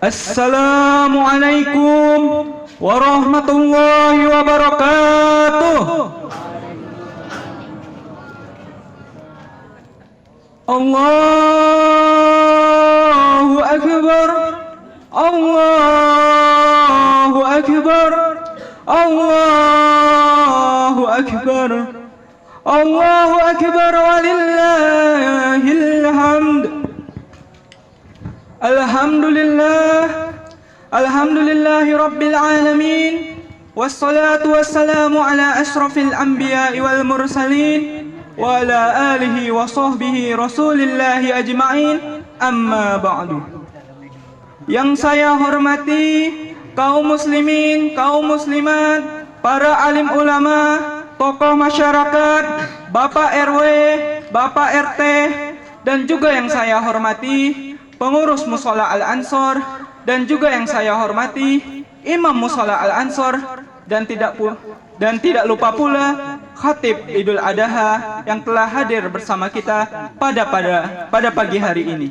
Assalamualaikum warahmatullahi wabarakatuh. Allahu Akbar, Allahu Akbar, Allahu Akbar, Allahu Akbar walillahil hamd. Alhamdulillahi rabbil alamin, wassalatu wassalamu ala ashrafil anbiya'i wal mursalin wa ala alihi wa sahbihi rasulillahi ajma'in, amma ba'du. Yang saya hormati kaum muslimin, kaum muslimat, para alim ulama, tokoh masyarakat, Bapak RW, Bapak RT, dan juga yang saya hormati pengurus Mushola Al-Ansor, dan juga yang saya hormati Imam Mushola Al-Ansor, dan tidak lupa pula Khatib Idul Adha yang telah hadir bersama kita pada pagi hari ini.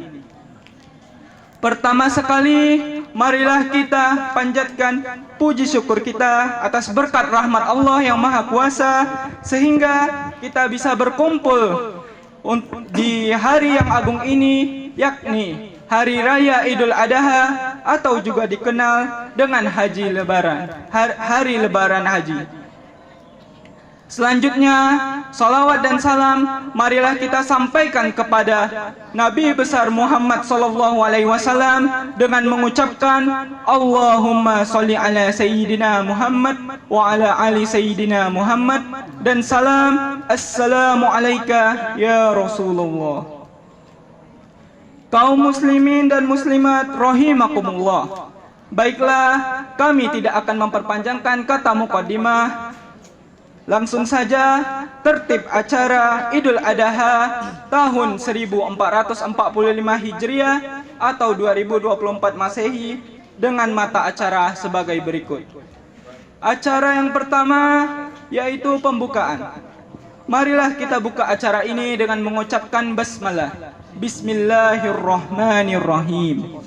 Pertama sekali, marilah kita panjatkan puji syukur kita atas berkat rahmat Allah yang Maha Kuasa, sehingga kita bisa berkumpul di hari yang agung ini, yakni Hari Raya Idul Adha, atau juga dikenal dengan Haji Lebaran, Hari Lebaran Haji. Selanjutnya, salawat dan salam marilah kita sampaikan kepada Nabi besar Muhammad SAW dengan mengucapkan Allahumma sholli ala Sayyidina Muhammad wa ala ali Sayyidina Muhammad, dan salam Assalamu alayka ya Rasulullah. Kaum muslimin dan muslimat rahimakumullah. Baiklah, kami tidak akan memperpanjangkan kata muqaddimah. Langsung saja tertib acara Idul Adha tahun 1445 Hijriah atau 2024 Masehi dengan mata acara sebagai berikut. Acara yang pertama yaitu pembukaan. Marilah kita buka acara ini dengan mengucapkan basmalah. Bismillahirrahmanirrahim.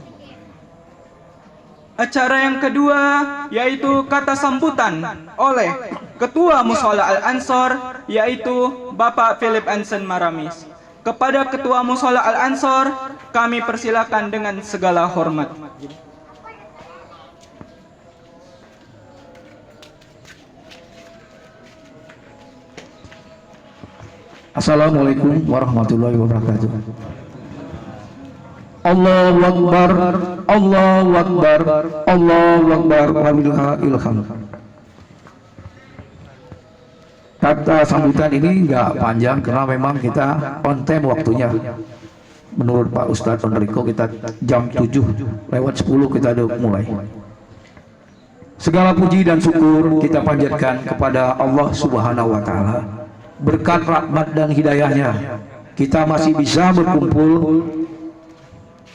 Acara yang kedua yaitu kata sambutan oleh Ketua Mushola Al-Ansor, yaitu Bapak Philip Anson Maramis. Kepada Ketua Mushola Al-Ansor kami persilakan dengan segala hormat. Assalamualaikum warahmatullahi wabarakatuh. Allahu Akbar, Allahu Akbar, Allahu Akbar, walillahil hamd. Kata sambutan ini enggak panjang karena memang kita on time waktunya. Menurut Pak Ustadz Enrico kita jam 7:10 kita udah mulai. Segala puji dan syukur kita panjatkan kepada Allah Subhanahu wa taala. Berkat rahmat dan hidayahnya kita masih bisa berkumpul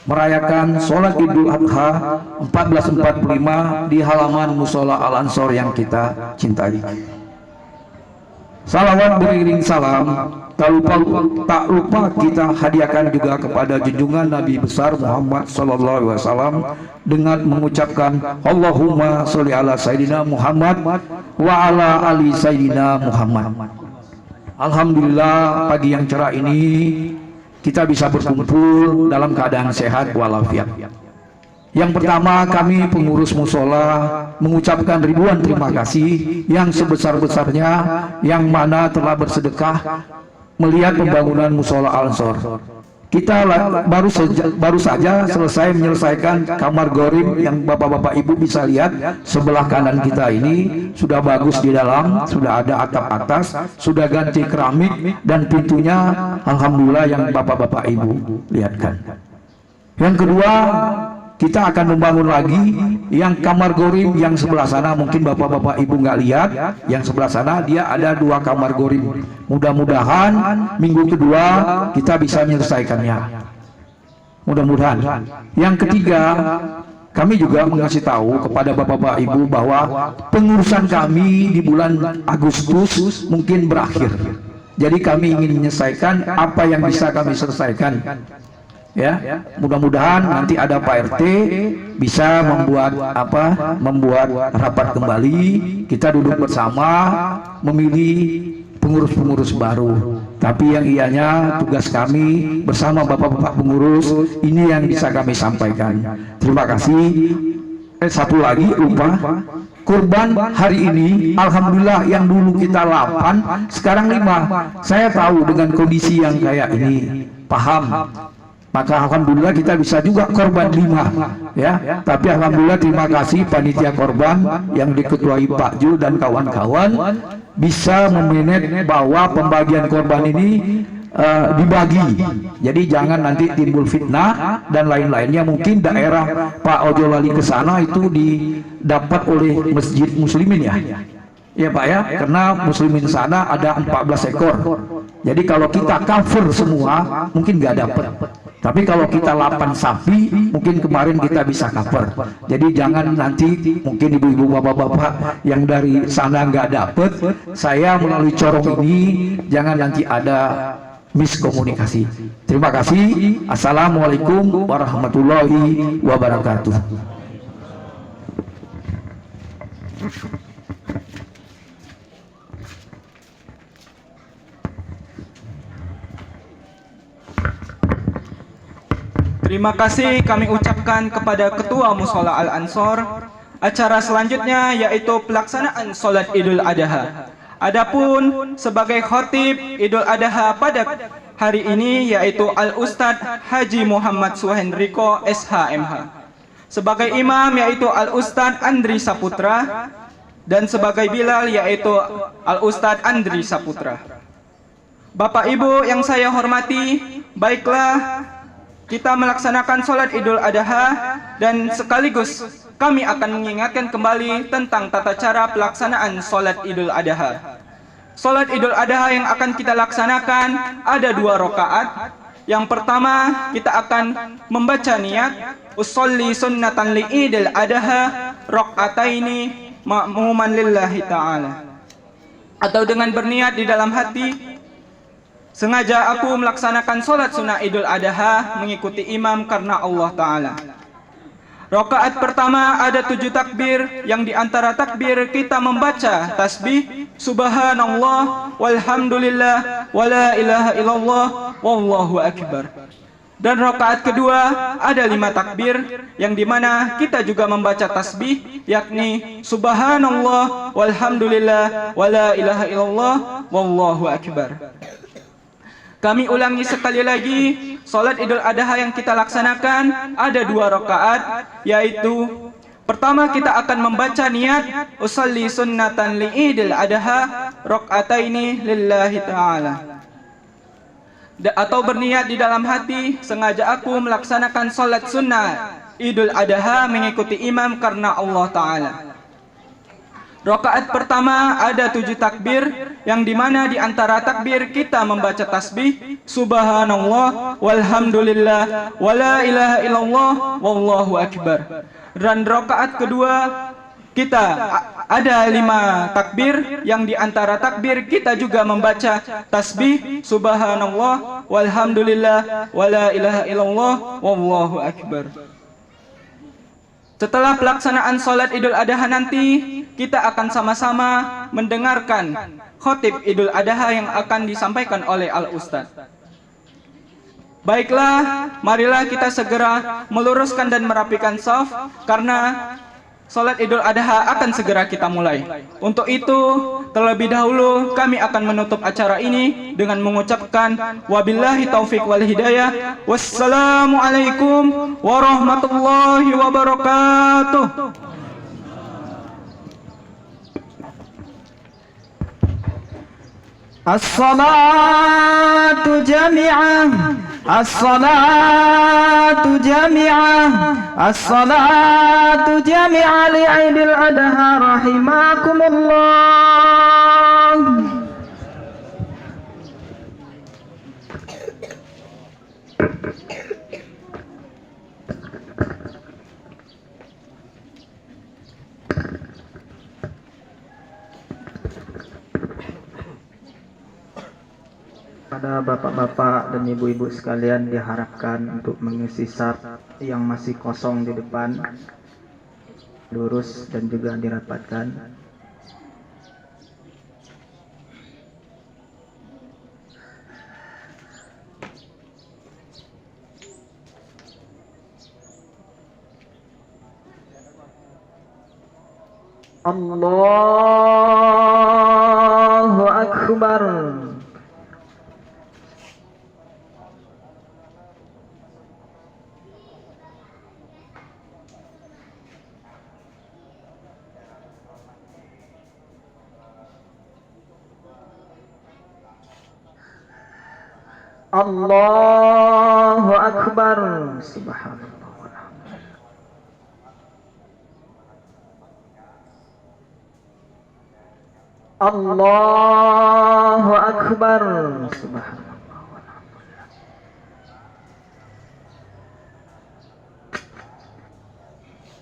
merayakan sholat Idul Adha 1445 di halaman Mushola Al-Ansor yang kita cintai. Salawat beriring salam tak lupa kita hadiahkan juga kepada junjungan Nabi besar Muhammad SAW dengan mengucapkan Allahumma sholli ala Sayyidina Muhammad wa ala ali Sayyidina Muhammad. Alhamdulillah pagi yang cerah ini kita bisa berkumpul dalam keadaan sehat walafiat. Yang pertama, kami pengurus mushola mengucapkan ribuan terima kasih yang sebesar-besarnya yang mana telah bersedekah melihat pembangunan mushola Al-Ansor. Kita baru saja selesai menyelesaikan kamar gorim yang bapak-bapak ibu bisa lihat sebelah kanan kita ini sudah bagus di dalam, sudah ada atap atas, sudah ganti keramik dan pintunya alhamdulillah yang bapak-bapak ibu lihatkan. Yang kedua, kita akan membangun lagi yang kamar gorim yang sebelah sana, mungkin bapak-bapak ibu nggak lihat, yang sebelah sana dia ada 2 kamar gorim. Mudah-mudahan minggu kedua kita bisa menyelesaikannya. Mudah-mudahan. Yang ketiga, kami juga mengasih tahu kepada bapak-bapak ibu bahwa pengurusan kami di bulan Agustus mungkin berakhir. Jadi kami ingin menyelesaikan apa yang bisa kami selesaikan. ya. Mudah-mudahan nanti ada Pak RT bisa membuat rapat kembali, kita duduk bersama memilih pengurus-pengurus baru. Tapi yang ianya tugas kami bersama bapak-bapak pengurus ini yang bisa kami sampaikan. Terima kasih. Satu lagi lupa, kurban hari ini alhamdulillah yang dulu kita 8 sekarang 5. Saya tahu dengan kondisi yang kayak ini, paham. Maka alhamdulillah kita bisa juga korban 5 ya. Tapi alhamdulillah terima kasih panitia korban yang diketuai Pak Jul dan kawan-kawan bisa memanage bahwa pembagian korban ini dibagi. Jadi jangan nanti timbul fitnah dan lain-lainnya. Mungkin daerah Pak Ojo Lali ke sana itu didapat oleh Masjid Muslimin ya. Ya Pak ya, karena muslimin sana ada 14 ekor. Jadi kalau kita cover semua mungkin nggak dapat. Tapi kalau kita 8 sapi mungkin kemarin kita bisa cover. Jadi jangan nanti mungkin ibu-ibu bapak-bapak yang dari sana nggak dapat, saya melalui corong ini jangan nanti ada miskomunikasi. Terima kasih. Assalamualaikum warahmatullahi wabarakatuh. Terima kasih kami ucapkan kepada Ketua Mushola Al-Ansor. Acara selanjutnya yaitu pelaksanaan Salat Idul Adha. Adapun sebagai khatib Idul Adha pada hari ini yaitu Al-Ustadz Haji Muhammad Suhendriko SHMH. Sebagai imam yaitu Al-Ustadz Andri Saputra. Dan sebagai bilal yaitu Al-Ustadz Andri Saputra. Bapak Ibu yang saya hormati, baiklah kita melaksanakan Salat Idul Adha dan sekaligus kami akan mengingatkan kembali tentang tata cara pelaksanaan Salat Idul Adha. Salat Idul Adha yang akan kita laksanakan ada 2 rakaat. Yang pertama kita akan membaca niat usolli sunnatan li Idul Adha rakaataini ma'muman lillahi ta'ala. Atau dengan berniat di dalam hati, sengaja aku melaksanakan sholat sunnah Idul Adha mengikuti imam karena Allah Ta'ala. Rakaat pertama ada 7 takbir, yang diantara takbir kita membaca tasbih Subhanallah walhamdulillah wala ilaha illallah wallahu akbar. Dan rakaat kedua ada 5 takbir, yang dimana kita juga membaca tasbih, yakni Subhanallah walhamdulillah wala ilaha illallah wallahu akbar. Kami ulangi sekali lagi, Salat Idul Adha yang kita laksanakan ada 2 rakaat, yaitu pertama kita akan membaca niat usolli sunnatan li Idul Adha rakaataini lillahi ta'ala. Atau berniat di dalam hati, sengaja aku melaksanakan salat sunnah Idul Adha mengikuti imam karena Allah Ta'ala. Rakaat pertama ada 7 takbir, yang dimana di antara takbir kita membaca tasbih Subhanallah walhamdulillah wala ilaha illallah wallahu akbar. Dan rakaat kedua kita ada 5 takbir, yang di antara takbir kita juga membaca tasbih Subhanallah walhamdulillah wala ilaha illallah wallahu akbar. Setelah pelaksanaan Salat Idul Adha nanti, kita akan sama-sama mendengarkan khotib Idul Adha yang akan disampaikan oleh Al-Ustadz. Baiklah, marilah kita segera meluruskan dan merapikan shaf, karena Salat Idul Adha akan segera kita mulai. Untuk itu, terlebih dahulu kami akan menutup acara ini dengan mengucapkan wabillahi taufik wal hidayah. Wassalamualaikum warahmatullahi wabarakatuh. As-salatu jami'ah, as-salatu jami'ah, as-salatu jami'ah li'idil adha rahimakumullah. Pada bapak-bapak dan ibu-ibu sekalian diharapkan untuk mengisi saf yang masih kosong di depan, lurus dan juga dirapatkan. Allahu Akbar. Allahu Akbar. Subhanallah. Allahu Akbar. Subhanallah.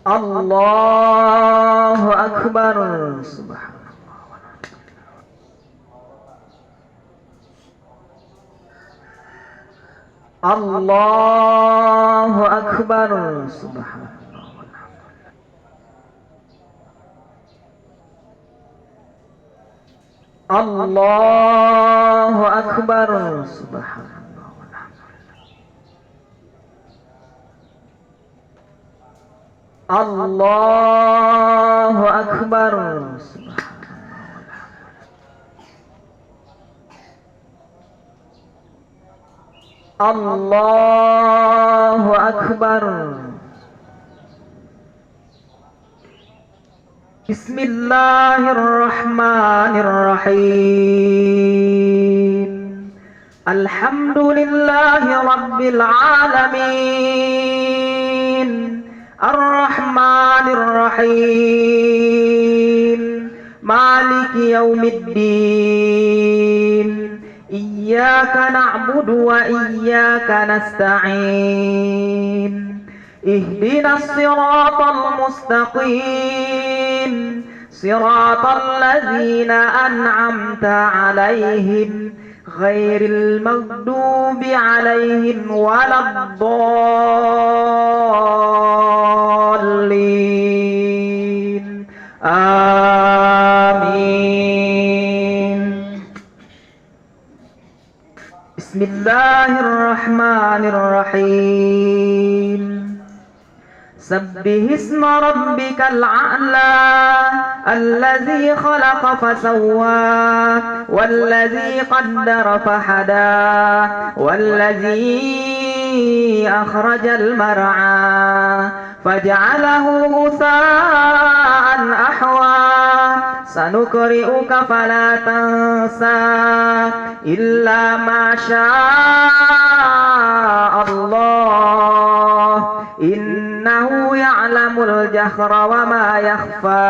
Allahu Akbar. Subhanallah. Allahu Akbar. Subhanallah. Allahu Akbar. Subhanallah. Allahu Akbar. Allahu Akbar. Bismillahirrahmanirrahim. Alhamdulillahi Rabbil Alamin. Ar-Rahmanir-Rahim. Maliki Yaumiddin. Iyyaka na'budu wa iyyaka nasta'in. Ihdinas siratal mustaqim. Siratal ladzina an'amta 'alaihim ghairil maghdubi 'alaihim waladdallin. Amin. Bismillahirrahmanirrahim. Sabbih isma rabbikal a'la alladzi khalaqa fasawwa walladzi qaddara fahada walladzi akhrajal mar'a faj'alahu ghusaa'an ahwa sanukri'uka fala tansa illa ma syaa Allah innahu ya'lamul jahra wa ma yakhfa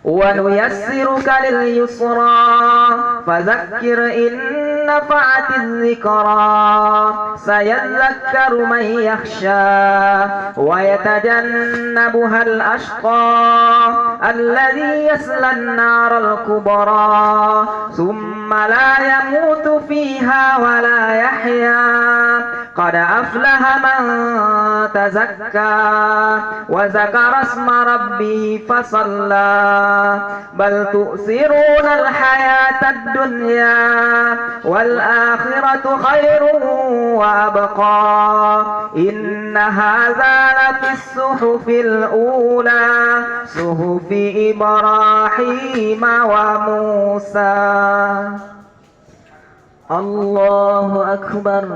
wa nuyassiruka lil yusra fadhakkir in nafa'atiz zikra sayadhakkaru man yakhsha wa yatajannabuhal ashqa alladhi yaslan naral kubra thumma la yamutu fiha wa la yahya qad aflaha man tazakka wa zakara isma rabbih fasalla bal tu'siruna al-hayata ad-dunya wal akhiratu khairun wa abqa inna hadza lafis suhufil ula suhufi Ibrahim wa Musa. Allahu Akbar.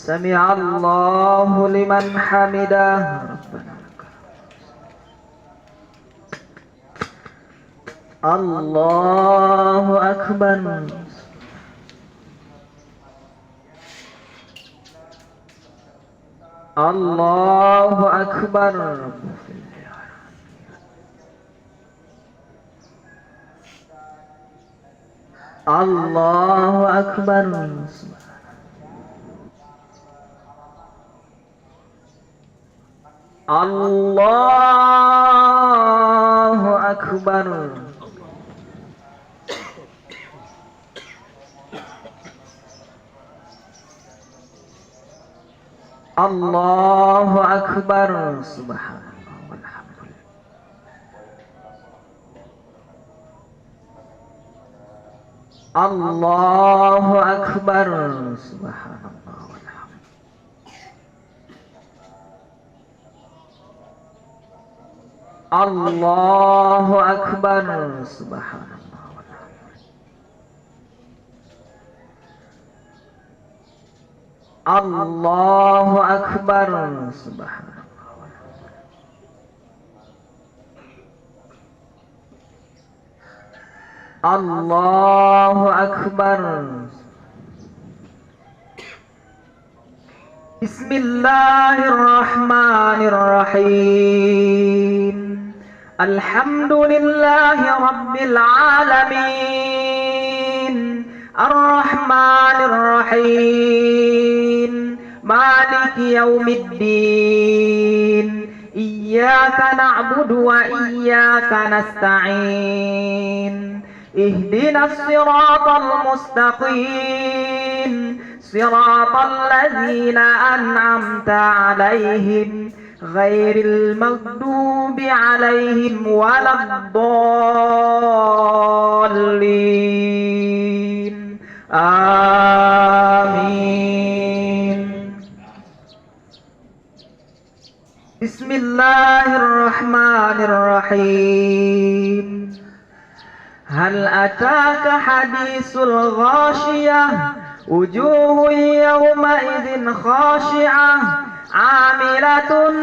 Sami'allahu liman hamidah. Allahu Akbar. Allahu Akbar. Allahu Akbar. Allahu Akbar. Allahu Akbar. Subhanallah walhamdulillah. Allahu Akbar. Subhanallah walhamdulillah. Allahu Akbar. Subhanallah walhamdulillah. Allahu Akbar. Subhanallah walhamdulillah. Allahu Akbar. Bismillahirrahmanirrahim. Alhamdulillahi Rabbil Alamin. Ar-Rahmanir Rahim. Maliki Yaumiddin. Iyyaka na'budu wa iyyaka nasta'in. Ihdinas siratal mustaqim. Siratal ladzina an'amta 'alaihim ghairil maghdubi 'alaihim waladdallin. Amin. Bismillahirrahmanirrahim. Hal ataka hadisul ghashiyah. Wujuhun yawma idzin khashi'ah 'amilatun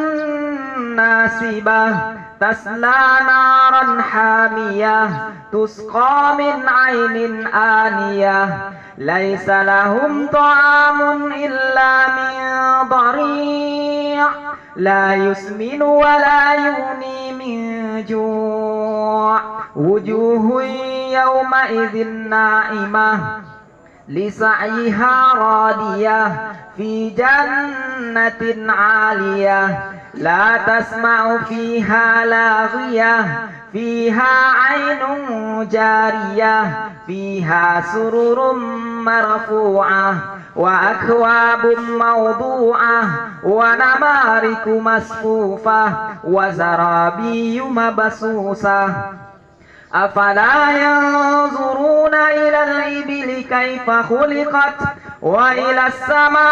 nasibah tasla naran hamiyah tusqa min 'ainin aniyah laisa lahum ta'amun illa min dhari' la yusminu wa la yughni min ju' wujuhun yawma idzin na'imah lisa'yiha radiyah fi jannatin 'aliyah la tasma'u fiha laghiyah fiha 'ainun jariyah fiha sururun marfu'ah wa akwabun mawdu'ah wa namariku masfufah wa zarabiyyu mabsusah. Afala yanzuruna ilal ibili kaifa khuliqat wa ilas samai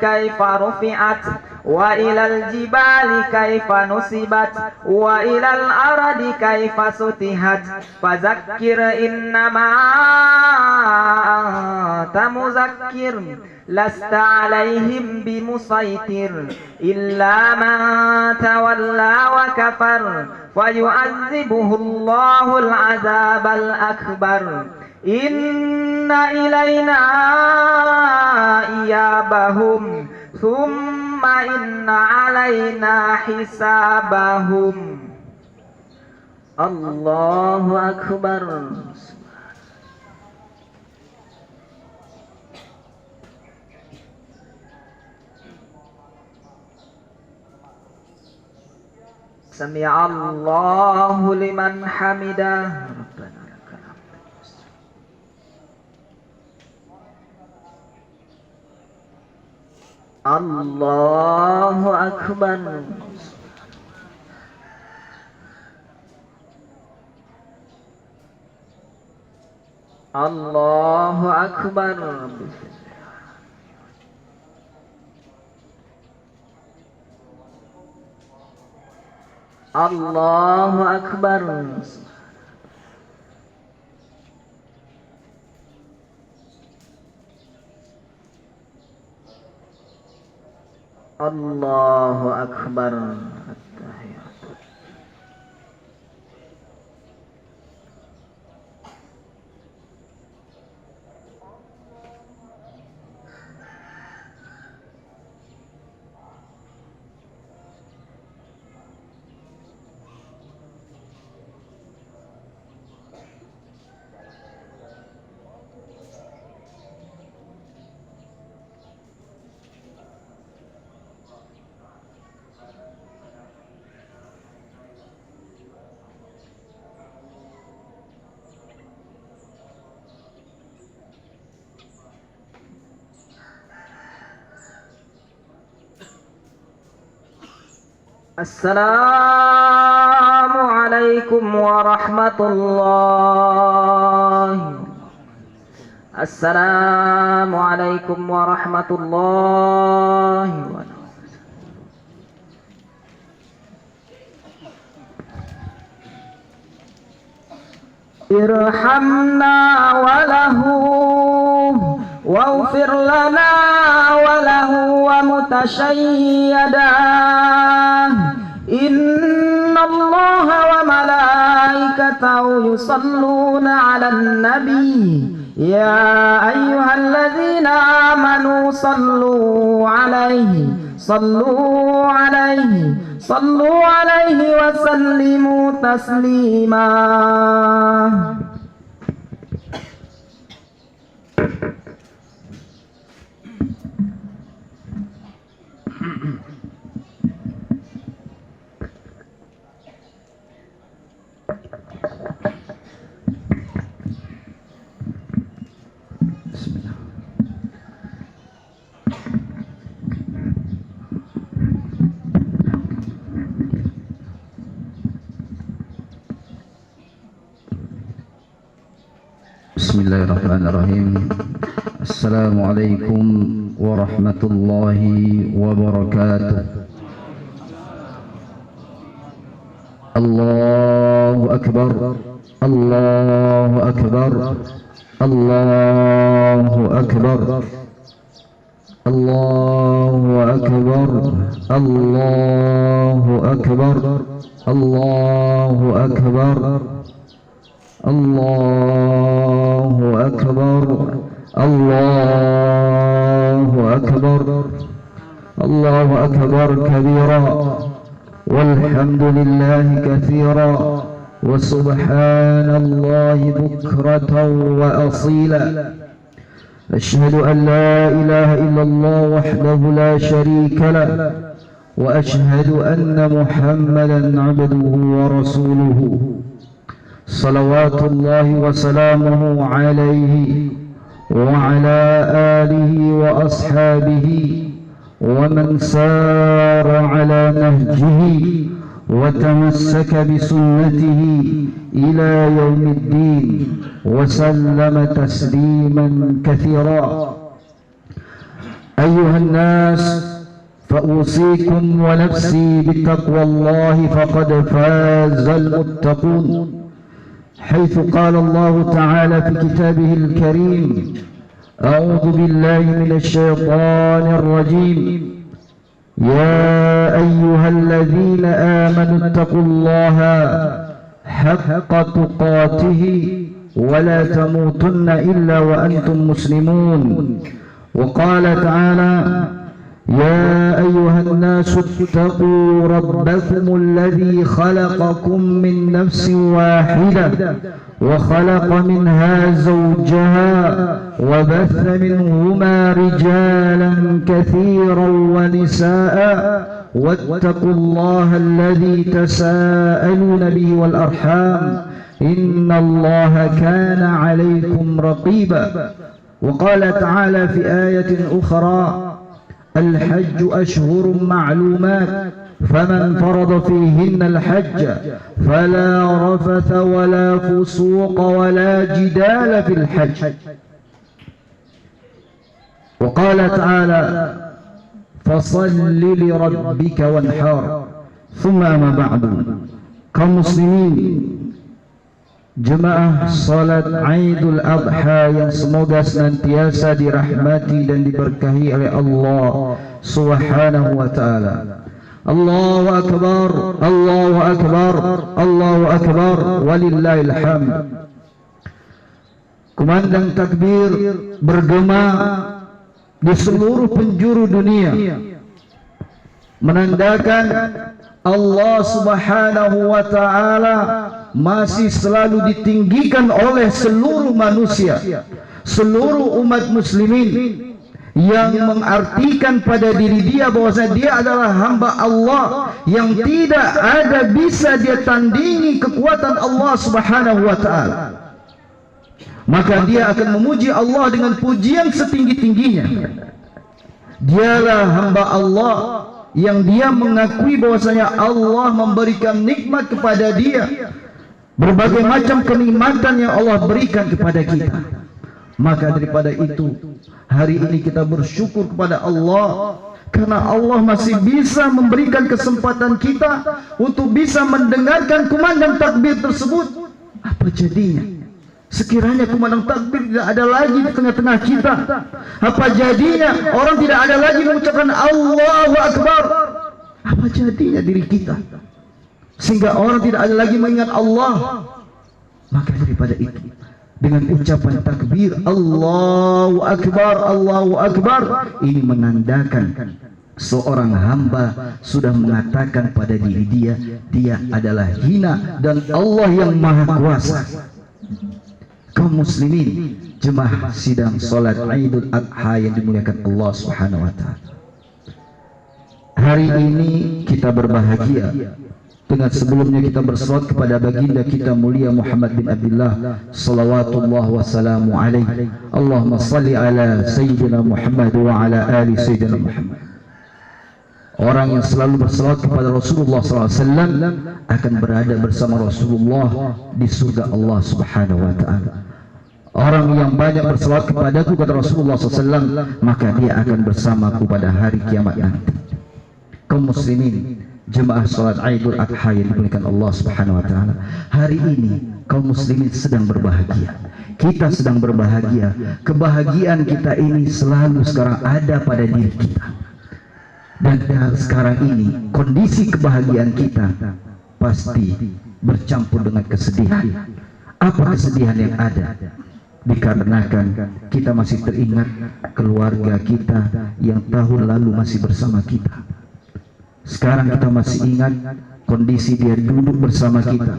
kaifa rufi'at wa ilal jibali kaifa nusibat wa ilal ardi kaifa sutihat fadzakkir innama anta muzakkir lasta alaihim bimusaitir illa man tawalla wa kafar fayu'adzibuhu Allahul azabal akbar. Inna ilayna iyabahum thumma inna alayna hisabahum. Allahu akbar. Sami'allahu liman hamidah. Rabbana lakal hamd. Allahu akbar. Allahu akbar. Allahu akbar. Allahu akbar. At-tahiyatu. Assalamualaikum warahmatullahi. Assalamualaikum warahmatullahi wabarakatuh. Irhamna walahu waghfir lana walahu wa mutashayyadan. Innallaha wa malaikatahu yusalluna 'alan nabi ya ayyuhalladzina amanu sallu 'alaihi wa sallimu taslima. Bismillahirrahmanirrahim. Assalamualaikum warahmatullahi wabarakatuh. Allahu akbar, Allahu akbar, Allahu akbar, Allahu akbar, Allahu akbar, Allahu akbar, Allahu akbar, Allahu akbar, Allahu akbar kabira, walhamdulillahi katsira, wa subhanallahi bukratan wa asila. Asyhadu an la ilaha illallah wahdahu la syarika lah, wa asyhadu anna Muhammadan 'abduhu wa rasuluhu. Salawatullahi wa salamuhu alaihi wa ala alihi wa ashabihi wa man sara ala nahjihi wa tamassaka bi sunnatihi ila yaumiddin wa sallama tasliman katsira. Ayyuhan nas, fa'usikum wa nafsi bittaqwallahi faqad fazal muttaqun. حيث قال الله تعالى في كتابه الكريم: أعوذ بالله من الشيطان الرجيم، يا أيها الذين آمنوا اتقوا الله حق تقاته ولا تموتن إلا وأنتم مسلمون. وقال تعالى: يا أيها الناس اتقوا ربكم الذي خلقكم من نفس واحدة وخلق منها زوجها وبث منهما رجالا كثيرا ونساء واتقوا الله الذي تساءلون به والأرحام إن الله كان عليكم رقيبا. وقال تعالى في آية أخرى: الحج أشهر معلومات فمن فرض فيهن الحج فلا رفث ولا فسوق ولا جدال في الحج. وقال تعالى: فصل لربك وانحر. ثم أما بعد. kaum muslimin, jemaah salat Idul Adha yang semoga senantiasa dirahmati dan diberkahi oleh Allah Subhanahu wa taala. Allahu akbar, Allahu akbar, Allahu akbar, walillahil hamd. Kumandang takbir bergema di seluruh penjuru dunia, menandakan Allah Subhanahu wa taala masih selalu ditinggikan oleh seluruh manusia, seluruh umat muslimin, yang mengartikan pada diri dia bahwasanya dia adalah hamba Allah yang tidak ada bisa dia tandingi kekuatan Allah Subhanahu wa taala. Maka dia akan memuji Allah dengan pujian setinggi-tingginya. Dialah hamba Allah yang dia mengakui bahwasanya Allah memberikan nikmat kepada dia, berbagai macam kenikmatan yang Allah berikan kepada kita. Maka daripada itu, hari ini kita bersyukur kepada Allah karena Allah masih bisa memberikan kesempatan kita untuk bisa mendengarkan kumandang takbir tersebut. Apa jadinya sekiranya kumandang takbir tidak ada lagi di tengah-tengah kita? Apa jadinya orang tidak ada lagi mengucapkan Allahu Akbar? Apa jadinya diri kita sehingga orang tidak ada lagi mengingat Allah? Maka daripada itu, dengan ucapan takbir Allahu Akbar, ini menandakan seorang hamba sudah mengatakan pada diri dia adalah hina dan Allah yang maha kuasa. Kaum muslimin, jemaah sidang salat Idul Adha yang dimuliakan Allah Subhanahu wa taala. Hari ini kita berbahagia dengan sebelumnya kita berselawat kepada baginda kita mulia Muhammad bin Abdullah salawatullah wassalamu alaihi. Allahumma salli ala sayyidina Muhammad wa ala ali sayyidina Muhammad. Orang yang selalu berselawat kepada Rasulullah SAW akan berada bersama Rasulullah di surga Allah Subhanahu wa taala. Orang yang banyak berselawat kepadaku, kata Rasulullah SAW, maka dia akan bersamaku pada hari kiamat nanti. Kaum muslimin, jemaah salat Idul Adha yang dimuliakan Allah Subhanahu wa taala, hari ini kaum muslimin sedang berbahagia. Kita sedang berbahagia. Kebahagiaan kita ini selalu sekarang ada pada diri kita. Dan sekarang ini kondisi kebahagiaan kita pasti bercampur dengan kesedihan. Apa kesedihan yang ada? Dikarenakan kita masih teringat keluarga kita yang tahun lalu masih bersama kita. Sekarang kita masih ingat kondisi dia duduk bersama kita,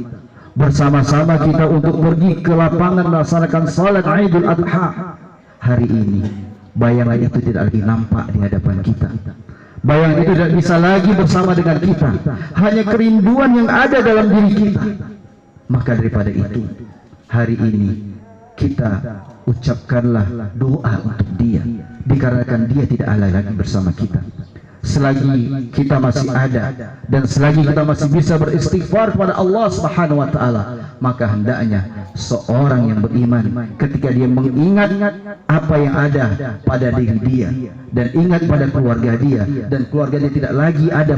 bersama-sama kita untuk pergi ke lapangan melaksanakan salat Idul Adha. Hari ini bayangan itu tidak lagi nampak di hadapan kita. Bayangan itu tidak bisa lagi bersama dengan kita. Hanya kerinduan yang ada dalam diri kita. Maka daripada itu, hari ini kita ucapkanlah doa untuk dia, dikarenakan dia tidak ada lagi bersama kita. Selagi kita masih ada dan selagi kita masih bisa beristighfar kepada Allah Subhanahu wa taala, maka hendaknya seorang yang beriman ketika dia mengingat apa yang ada pada diri dia dan ingat pada keluarga dia dan keluarga dia tidak lagi ada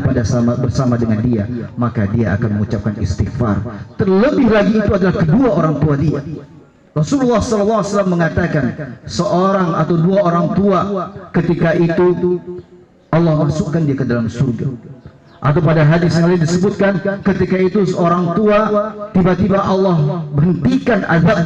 bersama dengan dia, maka dia akan mengucapkan istighfar. Terlebih lagi itu adalah kedua orang tua dia. Rasulullah SAW mengatakan seorang atau dua orang tua ketika itu Allah masukkan dia ke dalam surga. Atau pada hadis yang lain disebutkan ketika itu seorang tua tiba-tiba Allah berhentikan azab.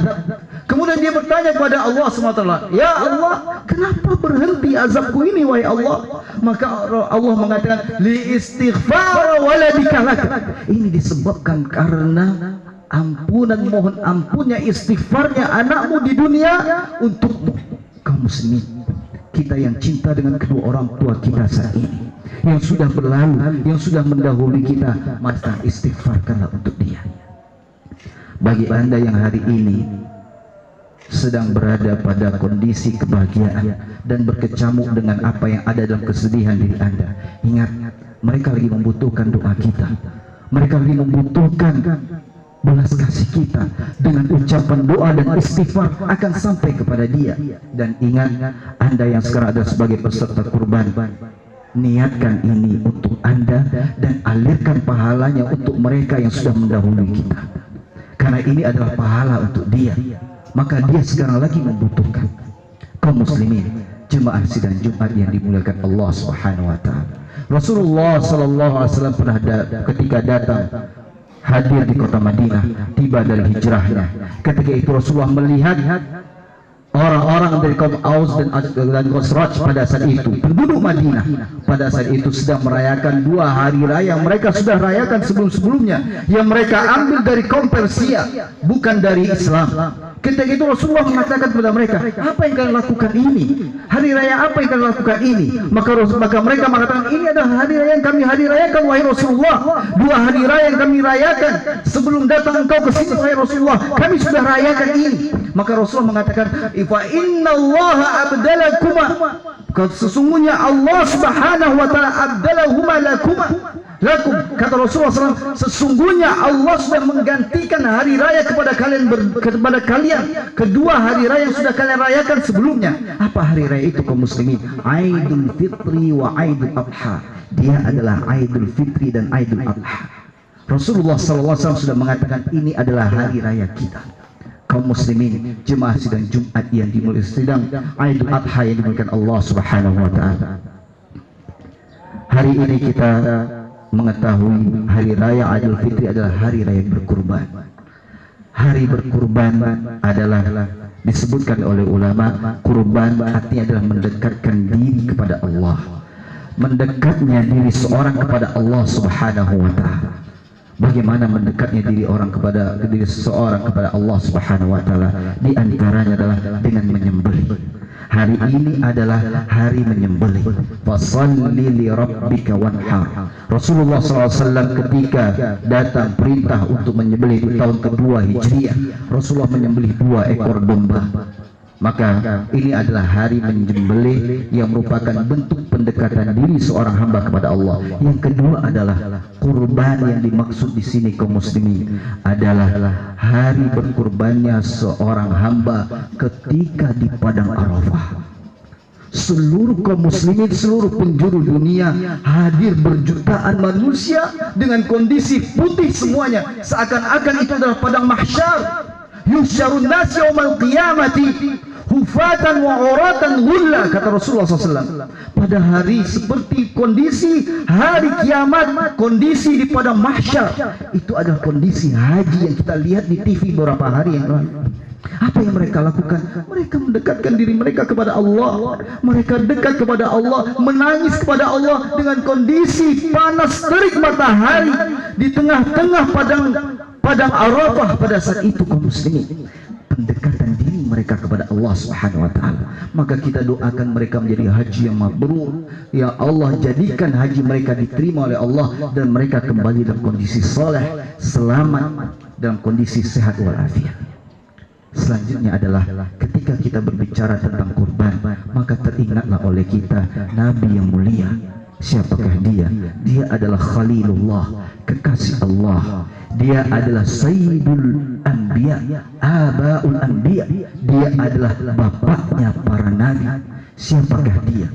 Kemudian dia bertanya kepada Allah SWT, ya Allah, kenapa berhenti azabku ini wahai Allah? Maka Allah mengatakan li istighfar waladika lak. Ini disebabkan karena ampunan, mohon ampunnya, istighfarnya anakmu di dunia untukmu. Kaum muslimin, kita yang cinta dengan kedua orang tua kita saat ini, yang sudah berlalu, yang sudah mendahului kita, maka istighfarkanlah untuk dia. Bagi anda yang hari ini sedang berada pada kondisi kebahagiaan dan berkecamuk dengan apa yang ada dalam kesedihan diri anda, ingat, mereka lagi membutuhkan doa kita. Mereka lagi membutuhkan belas kasih kita. Dengan ucapan doa dan istighfar akan sampai kepada dia. Dan ingat, anda yang sekarang ada sebagai peserta kurban, niatkan ini untuk anda dan alirkan pahalanya untuk mereka yang sudah mendahului kita, karena ini adalah pahala untuk dia. Maka dia sekarang lagi membutuhkan. Kaum muslimin, jemaah sidang Jumat yang dimuliakan Allah Subhanahu wa taala, Rasulullah SAW pernah ketika datang hadir di kota Madinah, tiba dari hijrahnya. Ketika itu Rasulullah melihat orang-orang dari kaum Aus dan Khazraj pada saat itu, penduduk Madinah pada saat itu sedang merayakan dua hari raya yang mereka sudah rayakan sebelum-sebelumnya, yang mereka ambil dari kaum Persia, bukan dari Islam. Ketika itu Rasulullah mengatakan kepada mereka, apa yang kalian lakukan ini? Hari raya apa yang kalian lakukan ini? Maka mereka mengatakan, ini adalah hari raya yang kami hari rayakan wahai Rasulullah. Dua hari raya yang kami rayakan sebelum datang engkau ke sini wahai Rasulullah, kami sudah rayakan ini. Maka Rasulullah mengatakan, fa innallaha abdalakuma Sesungguhnya Allah Subhanahu wa taala abdalahuma lakum. Kata Rasulullah SAW, sesungguhnya Allah sudah menggantikan hari raya kepada kalian kedua hari raya yang sudah kalian rayakan sebelumnya. Apa hari raya itu kaum muslimin? Aidul Fitri wa Aidul Adha. Dia adalah Aidul Fitri dan Aidul Adha. Rasulullah SAW sudah mengatakan ini adalah hari raya kita. Kaum muslimin, jemaah sidang Jumat yang dimuliakan, sidang Aidul Adha yang dimuliakan Allah Subhanahu wa taala. Hari ini kita mengetahui hari raya Idul Fitri adalah hari raya berkurban. Hari berkurban adalah disebutkan oleh ulama, kurban artinya adalah mendekatkan diri kepada Allah. Mendekatnya diri seorang kepada Allah Subhanahu wa taala. Bagaimana mendekatnya diri seseorang kepada Allah Subhanahu wa taala? Di antaranya adalah dengan menyembelih. Hari ini adalah hari menyembelih. Fasholli li rabbika wanhar. Rasulullah SAW ketika datang perintah untuk menyembelih di tahun kedua Hijriah, Rasulullah menyembelih 2 ekor domba. Maka ini adalah hari menyembelih yang merupakan bentuk pendekatan diri seorang hamba kepada Allah. Yang kedua adalah kurban yang dimaksud di sini kaum muslimin adalah hari berkurbannya seorang hamba ketika di padang Arafah. Seluruh kaum muslimin, seluruh penjuru dunia hadir, berjutaan manusia dengan kondisi putih semuanya, seakan-akan itu adalah padang mahsyar. Yusyarun nas yaumal qiyamati hufatan wa uratan ghulla, kata Rasulullah SAW. Pada hari seperti kondisi hari kiamat, kondisi di padang mahsyar, itu adalah kondisi haji yang kita lihat di TV beberapa hari yang lalu. Apa yang mereka lakukan? Mereka mendekatkan diri mereka kepada Allah. Mereka dekat kepada Allah, menangis kepada Allah dengan kondisi panas terik matahari di tengah-tengah padang Arafah pada saat itu kaum muslimin. Pendekatan diri mereka kepada Allah Subhanahu wa taala. Maka kita doakan mereka menjadi haji yang mabrur. Ya Allah, jadikan haji mereka diterima oleh Allah dan mereka kembali dalam kondisi saleh, selamat, dalam kondisi sehat walafiat. Selanjutnya adalah ketika kita berbicara tentang kurban, maka teringatlah oleh kita Nabi yang mulia. Siapakah dia? Dia adalah Khalilullah, kekasih Allah. Dia adalah Sayyidul Anbiya, Abaul Anbiya. Dia adalah bapaknya para nabi. Siapakah dia?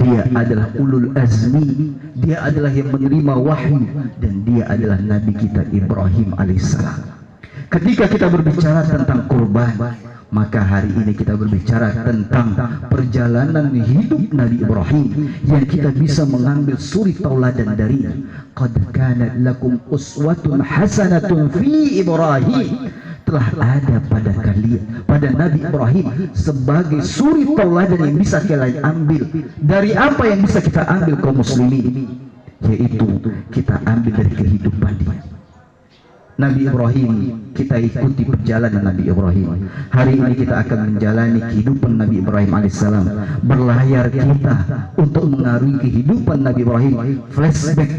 Dia adalah ulul azmi. Dia adalah yang menerima wahyu, dan dia adalah Nabi kita Ibrahim alaihissalam. Ketika kita berbicara tentang kurban, maka hari ini kita berbicara tentang perjalanan hidup Nabi Ibrahim yang kita bisa mengambil suri tauladan darinya. Qad kanat lakum uswatun hasanatun fi Ibrahim. Telah ada pada kalian, pada Nabi Ibrahim, sebagai suri tauladan yang bisa kalian ambil. Dari apa yang bisa kita ambil kaum muslimin? Yaitu kita ambil dari kehidupan dia. Nabi Ibrahim, kita ikuti perjalanan Nabi Ibrahim. Hari ini kita akan menjalani kehidupan Nabi Ibrahim alaihissalam. Berlayar kita untuk mengarungi kehidupan Nabi Ibrahim. Flashback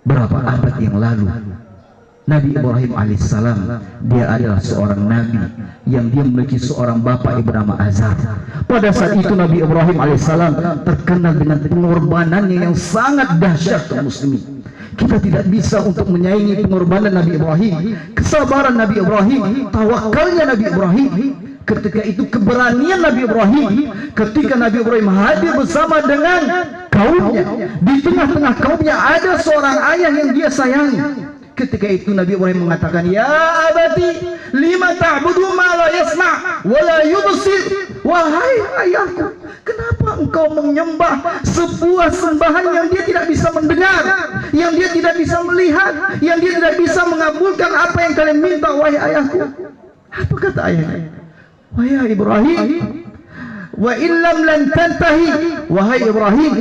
berapa abad yang lalu. Nabi Ibrahim alaihissalam, dia adalah seorang nabi yang dia memiliki seorang bapak Ibrahim Azhar. Pada saat itu Nabi Ibrahim alaihissalam terkenal dengan pengorbanannya yang sangat dahsyat kaum muslimin. Kita tidak bisa untuk menyaingi pengorbanan Nabi Ibrahim, kesabaran Nabi Ibrahim, tawakalnya Nabi Ibrahim. Ketika itu keberanian Nabi Ibrahim, ketika Nabi Ibrahim hadir bersama dengan kaumnya, di tengah-tengah kaumnya ada seorang ayah yang dia sayangi. Ketika itu Nabi Ibrahim mengatakan, ya abati lima ta'budu ma la yasma' wa la yubsir. Wahai ayahku, kenapa engkau menyembah sebuah sembahan yang dia tidak bisa mendengar, yang dia tidak bisa melihat, yang dia tidak bisa mengabulkan apa yang kalian minta, wahai ayahku? Apa kata ayahnya? Wahai Ibrahim, wa illam lan tantahi, wahai Ibrahim,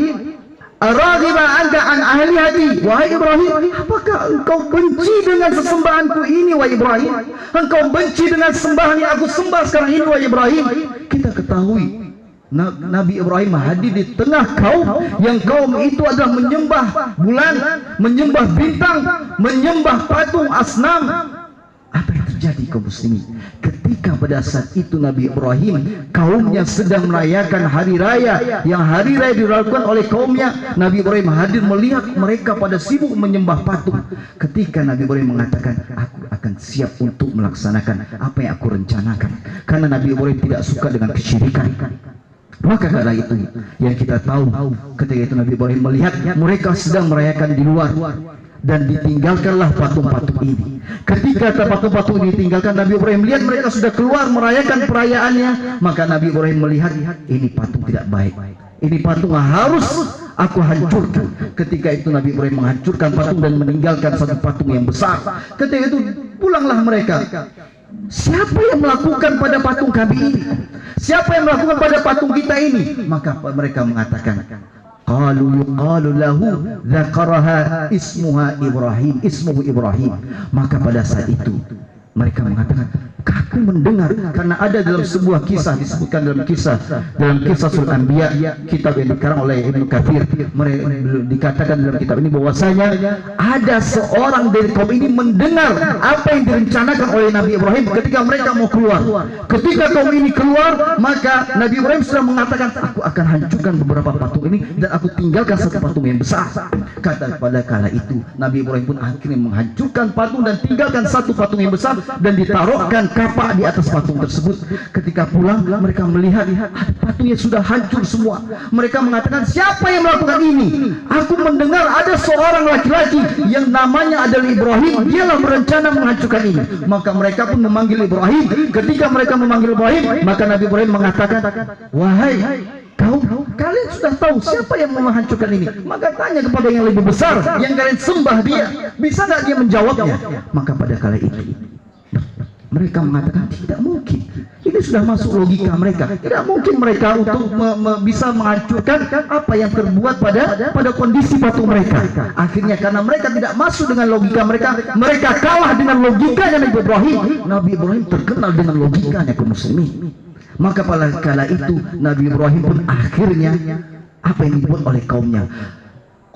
araghiba anta an ahlihati, wahai Ibrahim, apakah engkau benci dengan sesembahanku ini, wahai Ibrahim? Engkau benci dengan sembahan yang aku sembah sekarang ini, wahai Ibrahim? Kita ketahui Nabi Ibrahim hadir di tengah kaum yang kaum itu adalah menyembah bulan, menyembah bintang, menyembah patung asnam. Apa yang terjadi? terjadi kaum muslimin? Ketika pada saat itu Nabi Ibrahim kaumnya sedang merayakan hari raya, yang hari raya dilakukan oleh kaumnya, Nabi Ibrahim hadir melihat mereka pada sibuk menyembah patung. Ketika Nabi Ibrahim mengatakan, aku akan siap untuk melaksanakan apa yang aku rencanakan, karena Nabi Ibrahim tidak suka dengan kesyirikan. Maka karena itu yang kita tahu, ketika itu Nabi Ibrahim melihat mereka sedang merayakan di luar, dan ditinggalkanlah patung-patung ini. Ketika patung-patung ini ditinggalkan, Nabi Ibrahim melihat mereka sudah keluar merayakan perayaannya, maka Nabi Ibrahim melihat ini patung tidak baik, ini patung harus aku hancurkan. Ketika itu Nabi Ibrahim menghancurkan patung dan meninggalkan satu patung yang besar. Ketika itu pulanglah mereka. Siapa yang melakukan pada patung kami ini? Siapa yang melakukan pada patung kita ini? Maka mereka mengatakan, qalu lahu dzakaraha ismuhu Ibrahim. Maka pada saat itu mereka mengatakan, aku mendengar, karena ada dalam sebuah kisah, disebutkan dalam kisah Surah Anbiya, kitab yang dikarang oleh Ibnu Katsir, dikatakan dalam kitab ini bahwasanya ada seorang dari kaum ini mendengar apa yang direncanakan oleh Nabi Ibrahim ketika mereka mau keluar. Ketika kaum ini keluar, maka Nabi Ibrahim sudah mengatakan, aku akan hancurkan beberapa patung ini dan aku tinggalkan satu patung yang besar. Kata pada kala itu Nabi Ibrahim pun akhirnya menghancurkan patung dan tinggalkan satu patung yang besar dan ditaruhkan kapak di atas patung tersebut. Ketika pulang mereka melihat patungnya sudah hancur semua. Mereka mengatakan, siapa yang melakukan ini? Aku mendengar ada seorang laki-laki yang namanya adalah Ibrahim, dialah berencana menghancurkan ini. Maka mereka pun memanggil Ibrahim. Ketika mereka memanggil Ibrahim, maka Nabi Ibrahim mengatakan, wahai kalian sudah tahu siapa yang mau menghancurkan ini, maka tanya kepada yang lebih besar yang kalian sembah dia, bisa nggak dia menjawabnya? Maka pada kala itu mereka mengatakan, tidak mungkin, ini sudah masuk logika mereka, tidak mungkin mereka untuk bisa menghancurkan apa yang terbuat pada kondisi patung mereka. Akhirnya karena mereka tidak masuk dengan logika mereka kalah dengan logikanya Nabi Ibrahim. Nabi Ibrahim terkenal dengan logikanya kaum muslimin. Maka pada kala itu Nabi Ibrahim pun akhirnya apa yang dibuat oleh kaumnya,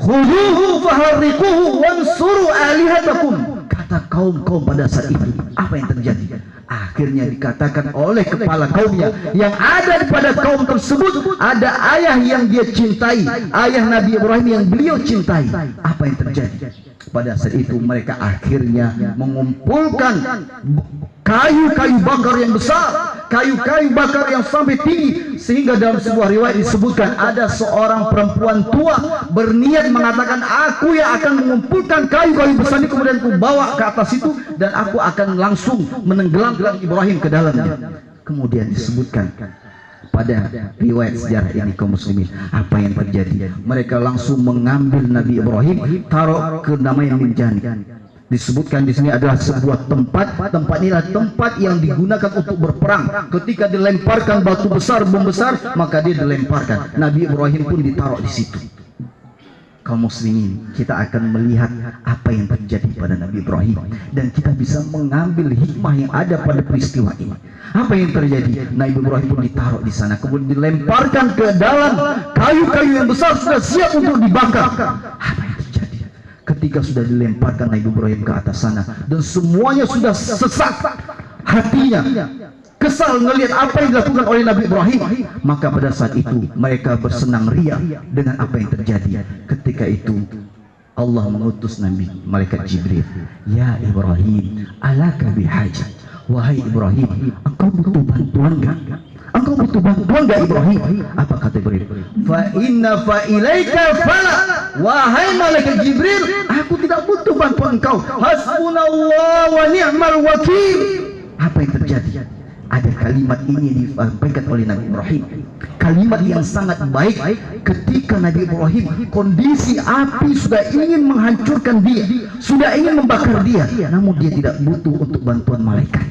khuduhu faharriquhu wansuru alihatakum. Kata kaum pada saat itu, apa yang terjadi? Akhirnya dikatakan oleh kepala kaumnya, yang ada pada kaum tersebut ada ayah yang dia cintai, ayah Nabi Ibrahim yang beliau cintai. Apa yang terjadi? Pada saat itu mereka akhirnya mengumpulkan kayu-kayu bakar yang besar, kayu-kayu bakar yang sampai tinggi, sehingga dalam sebuah riwayat disebutkan ada seorang perempuan tua berniat mengatakan, aku yang akan mengumpulkan kayu-kayu besar ini kemudian ku bawa ke atas itu dan aku akan langsung menenggelamkan Ibrahim ke dalamnya. Kemudian disebutkan pada riwayat sejarah ini kaum muslimin, apa yang terjadi? Mereka langsung mengambil Nabi Ibrahim, taruh ke namanya Minjan. Disebutkan di sini adalah sebuah tempat inilah tempat yang digunakan untuk berperang. Ketika dilemparkan batu besar, bom besar, maka dia dilemparkan. Nabi Ibrahim pun ditaruh di situ. Kaum muslimin, kita akan melihat apa yang terjadi pada Nabi Ibrahim dan kita bisa mengambil hikmah yang ada pada peristiwa ini. Apa yang terjadi? Nabi Ibrahim pun ditaruh di sana, kemudian dilemparkan ke dalam kayu-kayu yang besar sudah siap untuk dibakar. Apa yang terjadi? Ketika sudah dilemparkan Nabi Ibrahim ke atas sana dan semuanya sudah sesak hatinya, kesal melihat apa yang dilakukan oleh Nabi Ibrahim, maka pada saat itu mereka bersenang ria dengan apa yang terjadi. Ketika itu Allah mengutus Nabi malaikat Jibril, ya Ibrahim, alaka bihajat. Wahai Ibrahim, engkau butuh bantuan enggak? Engkau butuh bantuan enggak Ibrahim? Apa kata Ibrahim? Fa inna fa ilaika fala. Wahai malaikat Jibril, aku tidak butuh bantuan engkau. Hasbunallah wa ni'mal wakil. Apa yang terjadi? Ada kalimat ini disampaikan oleh Nabi Ibrahim, kalimat yang sangat baik. Ketika Nabi Ibrahim kondisi api sudah ingin menghancurkan dia, sudah ingin membakar dia, namun dia tidak butuh untuk bantuan malaikat.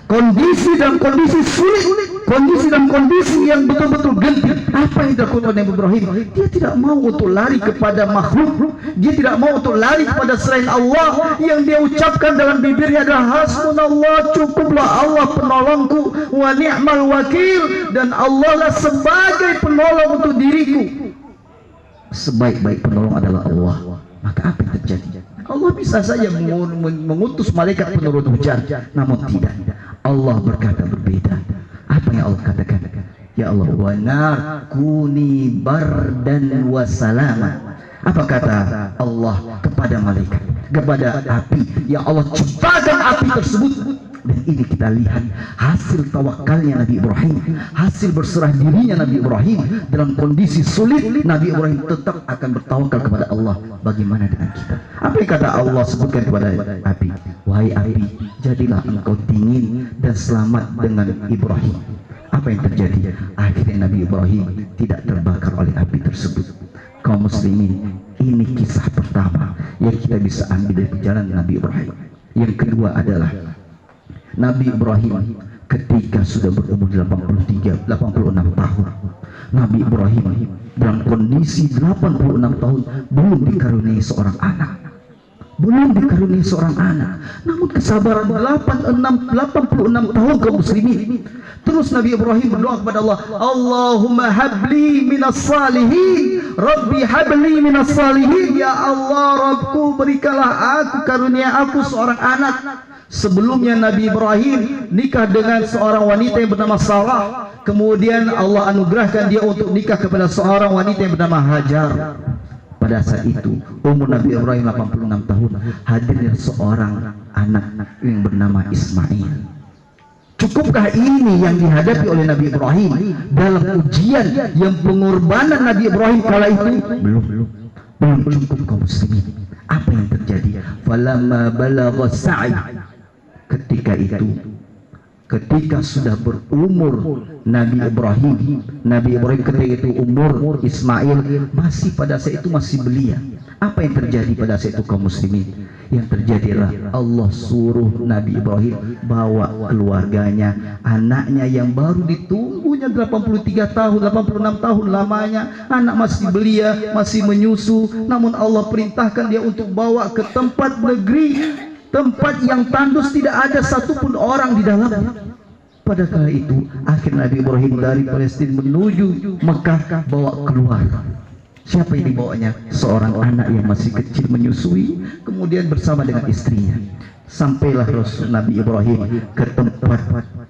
Kondisi dalam kondisi sulit, kondisi dalam kondisi yang betul-betul genting, apa yang dilakukan oleh Nabi Ibrahim? Dia tidak mau untuk lari kepada makhluk, dia tidak mau untuk lari kepada selain Allah. Yang dia ucapkan dalam bibirnya adalah hasbunallah, cukuplah Allah penolongku, wa ni'mal wakil, dan Allah lah sebagai penolong untuk diriku. Sebaik-baik penolong adalah Allah. Maka apa yang terjadi? Allah bisa saja mengutus malaikat penurun hujan, namun tidak. Allah berkata berbeda. Apa yang Allah katakan? Ya Allah, wa nar kuni bardan wa salama. Apa kata Allah kepada malaikat, kepada api? Ya Allah, ciptakan api tersebut. Dan ini kita lihat hasil tawakalnya Nabi Ibrahim, hasil berserah dirinya Nabi Ibrahim. Dalam kondisi sulit, Nabi Ibrahim tetap akan bertawakal kepada Allah. Bagaimana dengan kita? Apa yang kata Allah sebutkan kepada api? Wahai api, jadilah engkau dingin dan selamat dengan Ibrahim. Apa yang terjadi? Akhirnya Nabi Ibrahim tidak terbakar oleh api tersebut. Kaum muslimin, ini kisah pertama yang kita bisa ambil dari perjalanan Nabi Ibrahim. Yang kedua adalah Nabi Ibrahim ketika sudah berumur 86 tahun. Nabi Ibrahim dalam kondisi 86 tahun belum dikaruniai seorang anak. Namun kesabaran 86 tahun kaum muslimin. Terus Nabi Ibrahim berdoa kepada Allah, Allahumma habli minas salihin, Rabbi habli minas salihin. Ya Allah, Rabbku, berikanlah aku, karunia aku seorang anak. Sebelumnya Nabi Ibrahim nikah dengan seorang wanita yang bernama Sarah. Kemudian Allah anugerahkan dia untuk nikah kepada seorang wanita yang bernama Hajar. Pada saat itu umur Nabi Ibrahim 86 tahun, hadirnya seorang anak yang bernama Ismail. Cukupkah ini yang dihadapi oleh Nabi Ibrahim dalam ujian yang pengorbanan Nabi Ibrahim kala itu? Belum cukup kaum muslimin. Apa yang terjadi? Falamma balagha sa'i, ketika sudah berumur Nabi Ibrahim ketika itu umur Ismail masih pada saat itu masih belia. Apa yang terjadi pada saat itu kaum muslimin? Yang terjadi adalah Allah suruh Nabi Ibrahim bawa keluarganya, anaknya yang baru ditunggunya 83 tahun, 86 tahun lamanya, anak masih belia, masih menyusu. Namun Allah perintahkan dia untuk bawa ke tempat negeri, tempat yang tandus, tidak ada satupun orang di dalamnya. Pada kala itu akhir Nabi Ibrahim dari Palestina menuju Mekah bawa keluar. Siapa yang dibawanya? Seorang anak yang masih kecil menyusui, kemudian bersama dengan istrinya. Sampailah Rasul Nabi Ibrahim ke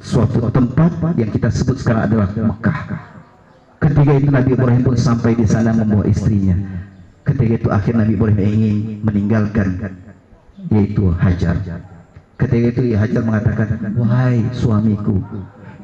suatu tempat yang kita sebut sekarang adalah Mekah. Ketika itu Nabi Ibrahim pun sampai di sana membawa istrinya. Ketika itu akhir Nabi Ibrahim ingin meninggalkan, yaitu Hajar. Ketika itu Hajar mengatakan, wahai suamiku,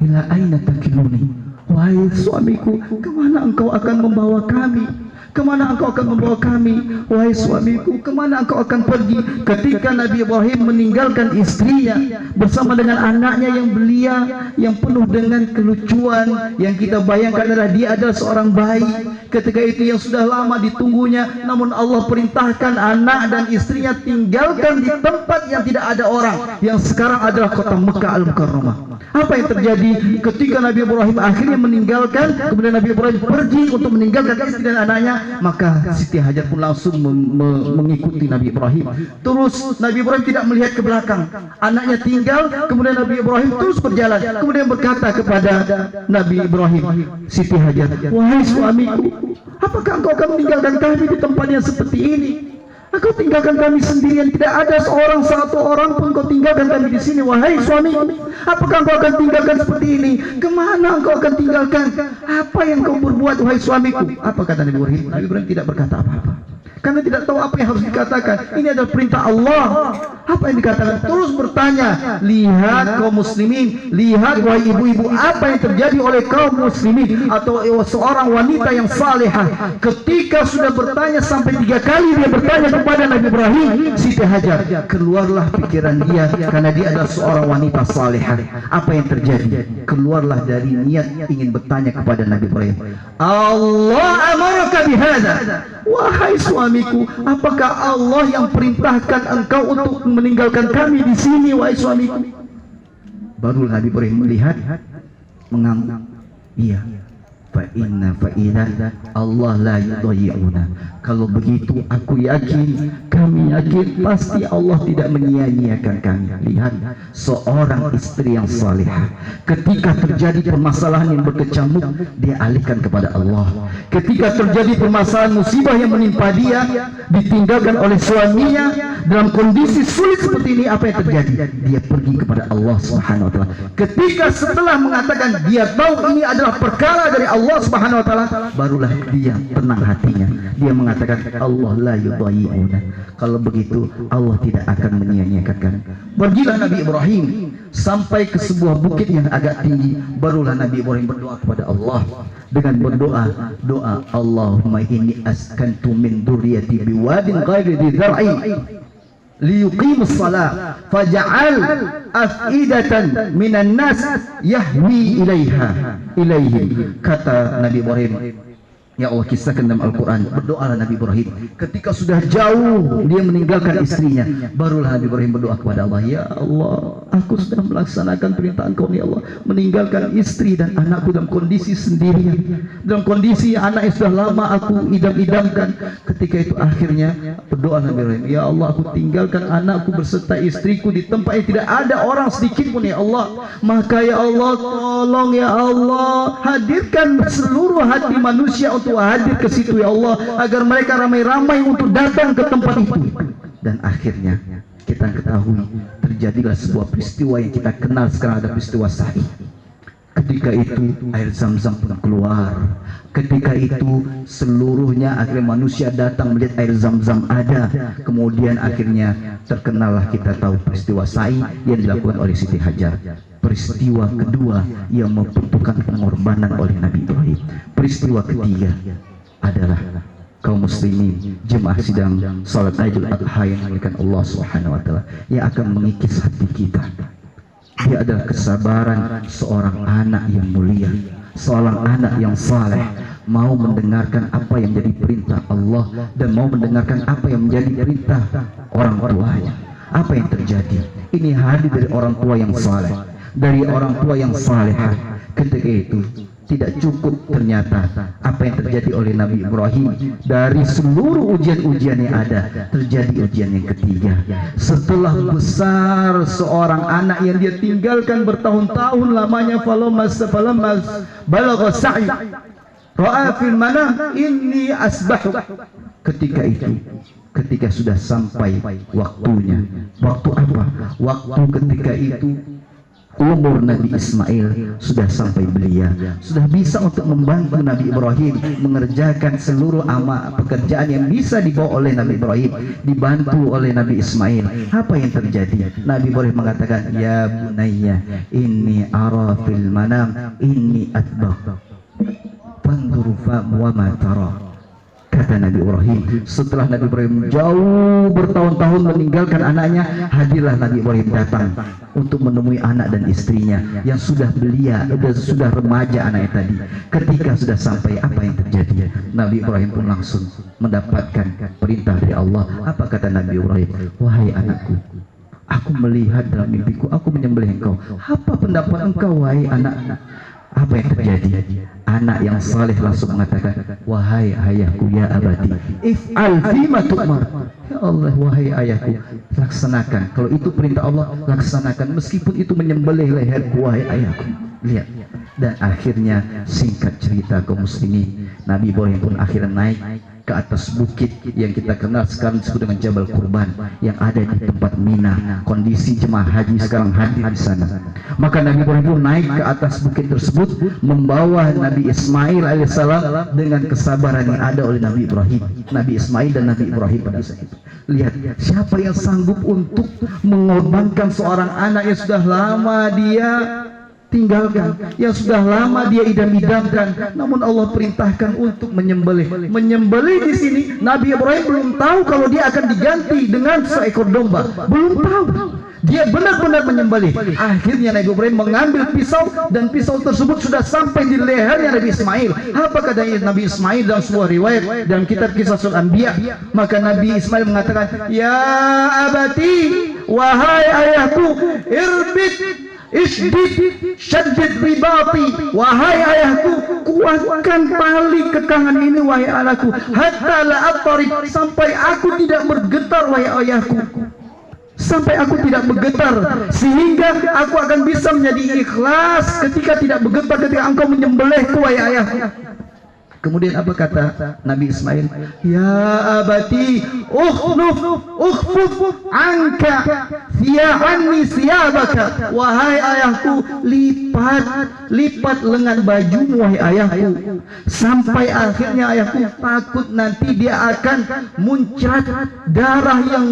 ila aina takiluni, wahai suamiku, kemana engkau akan membawa kami? Kemana engkau akan membawa kami? Wahai suamiku, kemana engkau akan pergi? Ketika Nabi Ibrahim meninggalkan istrinya bersama dengan anaknya yang belia, yang penuh dengan kelucuan, yang kita bayangkan adalah dia adalah seorang bayi. Ketika itu yang sudah lama ditunggunya, namun Allah perintahkan anak dan istrinya tinggalkan di tempat yang tidak ada orang, yang sekarang adalah kota Mekah Al-Mukarramah. Apa yang terjadi ketika Nabi Ibrahim akhirnya meninggalkan, kemudian Nabi Ibrahim pergi untuk meninggalkan istri dan anaknya, maka Siti Hajar pun langsung mengikuti Nabi Ibrahim. Terus Nabi Ibrahim tidak melihat ke belakang, anaknya tinggal, kemudian Nabi Ibrahim terus berjalan, kemudian berkata kepada Nabi Ibrahim, Siti Hajar, wahai suamiku, apakah engkau akan meninggalkan kami di tempat yang seperti ini? Engkau tinggalkan kami sendirian, tidak ada satu orang pun kau tinggalkan kami di sini. Wahai suami, apakah engkau akan tinggalkan seperti ini? Kemana engkau akan tinggalkan? Apa yang kau berbuat, wahai suamiku? Apa kata Nabi Ibrahim? Nabi Ibrahim tidak berkata apa-apa, karena tidak tahu apa yang harus dikatakan. Ini adalah perintah Allah. Apa yang dikatakan? Terus bertanya, lihat kaum muslimin, lihat wahai ibu-ibu, apa yang terjadi oleh kaum muslimin atau seorang wanita yang salehah. Ketika sudah bertanya sampai 3 kali dia bertanya kepada Nabi Ibrahim, Siti Hajar, keluarlah pikiran dia, karena dia adalah seorang wanita salehah. Apa yang terjadi? Keluarlah dari niat ingin bertanya kepada Nabi Ibrahim, Allah amaraka bihadza, wahai suamiku, apakah Allah yang perintahkan engkau untuk meninggalkan kami di sini, wahai suamiku? Baru Nabi Ibrahim melihat, mengangguk, iya, fa inna Allah la yudayyi'una. Kalau begitu aku yakin kami yakin pasti Allah tidak menyia-nyiakan kami. Lihat seorang istri yang salihah, ketika terjadi permasalahan yang berkecamuk, dia alihkan kepada Allah. Ketika terjadi permasalahan musibah yang menimpa dia, ditinggalkan oleh suaminya dalam kondisi sulit seperti ini, apa yang terjadi? Dia pergi kepada Allah Subhanahu wa taala. Ketika setelah mengatakan dia tahu ini adalah perkara dari Allah Subhanahu wa taala, barulah dia tenang hatinya. Dia mengatakan Allah la yudayyi'una. Kalau begitu Allah tidak akan menyia-nyiakan. Pergilah Nabi Ibrahim sampai ke sebuah bukit yang agak tinggi, barulah Nabi Ibrahim berdoa kepada Allah dengan berdoa Allahumma inni askantu min dzurriyyati biwadin ghairi dzi zar'in liyuqimus shalah faj'al afidatan minan nas yahwi ilaihim. Kata Nabi Ibrahim, ya Allah kisahkan dalam Al-Quran, berdoalah Nabi Ibrahim ketika sudah jauh dia meninggalkan istrinya, barulah Nabi Ibrahim berdoa kepada Allah, ya Allah, aku sudah melaksanakan perintah Engkau ya Allah, meninggalkan istri dan anakku dalam kondisi sendirian, dalam kondisi anaknya sudah lama aku idam-idamkan. Ketika itu akhirnya berdoa Nabi Ibrahim, ya Allah, aku tinggalkan anakku berserta istriku di tempat yang tidak ada orang sedikit pun ya Allah, maka ya Allah tolong ya Allah hadirkan seluruh hati manusia untuk hadir ke situ ya Allah, agar mereka ramai-ramai untuk datang ke tempat itu. Dan akhirnya kita ketahui terjadilah sebuah peristiwa yang kita kenal sekarang, ada peristiwa Sa'id. Ketika itu air Zam-Zam pun keluar. Ketika itu seluruhnya akhirnya manusia datang melihat air Zam-Zam ada. Kemudian akhirnya terkenallah, kita tahu peristiwa Sa'id yang dilakukan oleh Siti Hajar. Peristiwa kedua yang membutuhkan pengorbanan oleh Nabi Ibrahim. Peristiwa ketiga adalah kaum muslimin jemaah sidang salat Idul Adha yang dimuliakan Allah Subhanahu wa taala, yang akan mengikis hati kita. Dia adalah kesabaran seorang anak yang mulia, seorang anak yang saleh, mau mendengarkan apa yang menjadi perintah Allah dan mau mendengarkan apa yang menjadi perintah orang tuanya. Apa yang terjadi? Ini hadir dari orang tua yang saleh, dari orang tua yang salehah. Ketika itu tidak cukup, ternyata apa yang terjadi oleh Nabi Ibrahim, dari seluruh ujian-ujian yang ada, terjadi ujian yang ketiga. Setelah besar seorang anak yang dia tinggalkan bertahun-tahun lamanya, falamma balagha sa'i ra'a fil manam inni asbahu. Ketika itu, ketika sudah sampai waktunya, waktu apa? Waktu ketika itu umur Nabi Ismail sudah sampai belia, sudah bisa untuk membantu Nabi Ibrahim mengerjakan seluruh pekerjaan yang bisa dibawa oleh Nabi Ibrahim, dibantu oleh Nabi Ismail. Apa yang terjadi? Nabi Ibrahim mengatakan, ya bunayya inni ara fil manam inni atbaq fanzur fa wa ma tara. Kata Nabi Ibrahim, setelah Nabi Ibrahim jauh bertahun-tahun meninggalkan anaknya, hadirlah Nabi Ibrahim datang untuk menemui anak dan istrinya yang sudah belia, sudah remaja anaknya tadi. Ketika sudah sampai, apa yang terjadi? Nabi Ibrahim pun langsung mendapatkan perintah dari Allah. Apa kata Nabi Ibrahim? Wahai anakku, aku melihat dalam mimpiku aku menyembelih engkau. Apa pendapat engkau wahai anak? Apa yang terjadi? Anak yang saleh langsung mengatakan, wahai ayahku ya abadi, if'al fima tu'mar. Ya Allah, wahai ayahku, laksanakan. Kalau itu perintah Allah, laksanakan. Meskipun itu menyembelih leherku, wahai ayahku. Lihat. Dan akhirnya singkat cerita kaum muslimin, Nabi Ibrahim pun akhirnya naik ke atas bukit yang kita kenal sekarang disebut dengan Jabal Kurban, yang ada di tempat Mina. Kondisi jemaah haji sekarang hadir di sana. Maka Nabi Ibrahim pun naik ke atas bukit tersebut membawa Nabi Ismail alaihissalam dengan kesabaran yang ada oleh Nabi Ibrahim. Nabi Ismail dan Nabi Ibrahim pada saat itu. Lihat, siapa yang sanggup untuk mengorbankan seorang anak yang sudah lama dia tinggalkan, yang sudah lama dia idam-idamkan, namun Allah perintahkan untuk menyembelih. Menyembelih di sini Nabi Ibrahim belum tahu kalau dia akan diganti dengan seekor domba, belum tahu. Dia benar-benar menyembelih. Akhirnya Nabi Ibrahim mengambil pisau, dan pisau tersebut sudah sampai di lehernya Nabi Ismail. Apa kata Nabi Ismail dalam sebuah riwayat dalam kitab Kisah Surah Anbiya? Maka Nabi Ismail mengatakan, ya abati, wahai ayahku, irbit isdid syaddid ribati, wahai ayahku, kuatkan tali kekangan ini wahai anakku, hatta la atarib, sampai aku tidak bergetar bergetar wahai ayahku, sampai aku tidak bergetar, sehingga aku akan bisa menjadi ikhlas ketika tidak bergetar ketika engkau menyembelihku wahai ayahku. Kemudian apa kata Nabi Ismail? Ya abati ukhfuf anka anni siyabaka. Wahai ayahku, lipat lengan bajumu wahai ayahku, sampai akhirnya ayahku takut nanti dia akan muncrat darah yang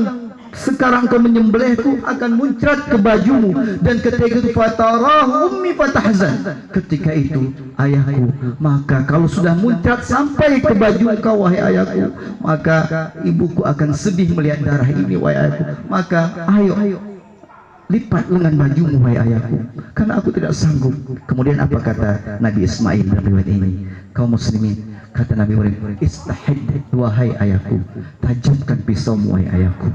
sekarang kau menyembelihku akan muncrat ke bajumu. Dan ketika itu fatarahu ummi fatahzan, ketika itu ayahku, maka kalau sudah muncrat sampai ke baju kau wahai ayahku, maka ibuku akan sedih melihat darah ini wahai ayahku. Maka ayo lipat lengan bajumu wahai ayahku, karena aku tidak sanggup. Kemudian apa kata Nabi Ismail dalam riwayat ini? Kaum muslimin, kata Nabi Ibrahim, istahid wahai ayahku, tajamkan pisaumu wahai ayahku,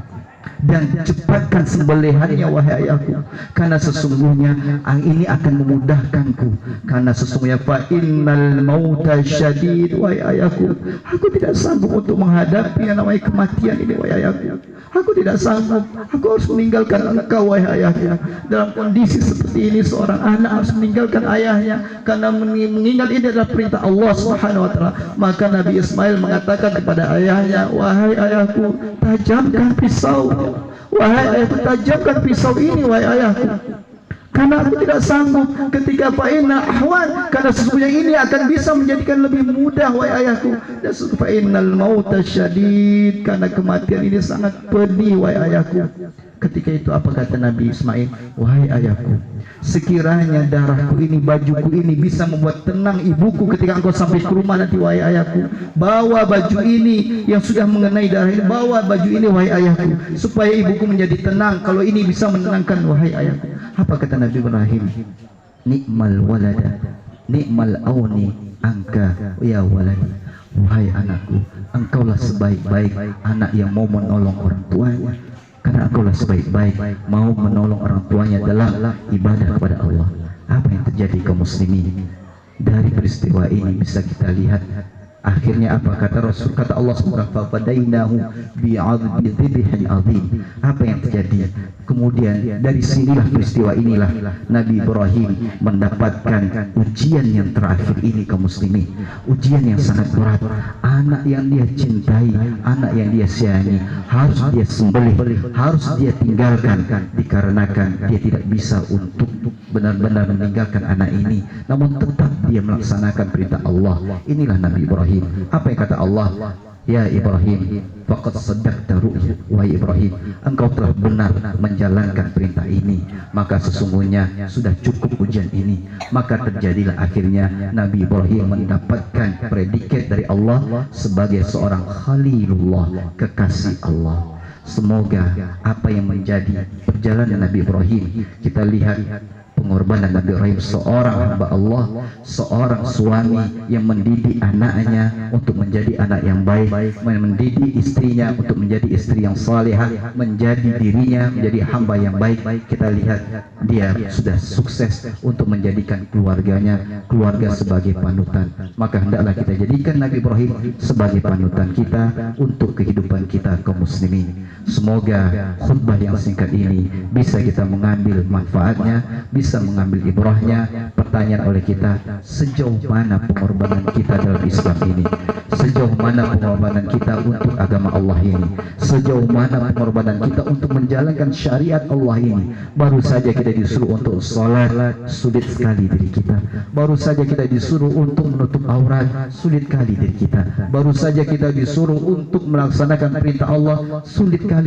dan cepatkan sembelihannya wahai ayahku, karena sesungguhnya ini akan memudahkanku, karena sesungguhnya fa innal mauta syadid wahai ayahku, aku tidak sanggup untuk menghadapi yang namanya kematian ini wahai ayahku. Aku tidak sanggup, aku harus meninggalkan engkau wahai ayahku. Dalam kondisi seperti ini seorang anak harus meninggalkan ayahnya, karena mengingat ini adalah perintah Allah Subhanahu wa taala. Maka Nabi Ismail mengatakan kepada ayahnya, wahai ayahku, tajamkan pisau. Wahai ayahku, tajamkan pisau ini wahai ayahku, karena aku tidak sanggup ketika fa'inna ahwan, karena sesungguhnya ini akan bisa menjadikan lebih mudah wahai ayahku. Dan fa'innal mauta syadid, karena kematian ini sangat pedih wahai ayahku. Ketika itu apa kata Nabi Ismail? Wahai ayahku, sekiranya darahku ini, bajuku ini bisa membuat tenang ibuku ketika engkau sampai ke rumah nanti wahai ayahku, bawa baju ini yang sudah mengenai darah ini, bawa baju ini wahai ayahku, supaya ibuku menjadi tenang. Kalau ini bisa menenangkan wahai ayahku. Apa kata Nabi Ibrahim? Ni'mal walada, ni'mal auni angka ya waladi. Wahai anakku, engkaulah sebaik-baik anak yang mau menolong orang tuanya, karena engkaulah sebaik-baik mau menolong orang tuanya dalam ibadah kepada Allah. Apa yang terjadi kaum muslimin? Dari peristiwa ini bisa kita lihat akhirnya apa kata Rasul, kata Allah Subhanahu wa ta'ala, fadainahu bi'adzibin azim. Apa yang terjadi? Kemudian dari sinilah peristiwa inilah Nabi Ibrahim mendapatkan ujian yang terakhir ini kaum muslimin, ujian yang sangat berat. Anak yang dia cintai, anak yang dia sayangi harus dia sembelih, harus dia tinggalkan, dikarenakan dia tidak bisa untuk benar-benar meninggalkan anak ini, namun tetap dia melaksanakan perintah Allah. Inilah Nabi Ibrahim. Apa yang kata Allah? Ya Ibrahim, faqad saddaqta ru'ya. Wahai Ibrahim, engkau telah benar menjalankan perintah ini, maka sesungguhnya sudah cukup ujian ini. Maka terjadilah akhirnya Nabi Ibrahim mendapatkan predikat dari Allah sebagai seorang Khalilullah, kekasih Allah. Semoga apa yang menjadi perjalanan Nabi Ibrahim, kita lihat pengorbanan Nabi Ibrahim, seorang hamba Allah, seorang suami yang mendidik anaknya untuk menjadi anak yang baik, mendidik istrinya untuk menjadi istri yang salehah, menjadi dirinya menjadi hamba yang baik. Kita lihat dia sudah sukses untuk menjadikan keluarga sebagai panutan. Maka hendaklah kita jadikan Nabi Ibrahim sebagai panutan kita untuk kehidupan kita kaum muslimin. Semoga khutbah yang singkat ini bisa kita mengambil manfaatnya, bisa mengambil ibrahnya. Pertanyaan oleh kita, sejauh mana pengorbanan kita dalam Islam ini? Sejauh mana pengorbanan kita untuk agama Allah ini? Sejauh mana pengorbanan kita untuk menjalankan syariat Allah ini? Baru saja kita disuruh untuk sholat, sulit sekali diri kita. Baru saja kita disuruh untuk menutup aurat, sulit kali diri kita. Baru saja kita disuruh untuk melaksanakan perintah Allah, sulit kali kita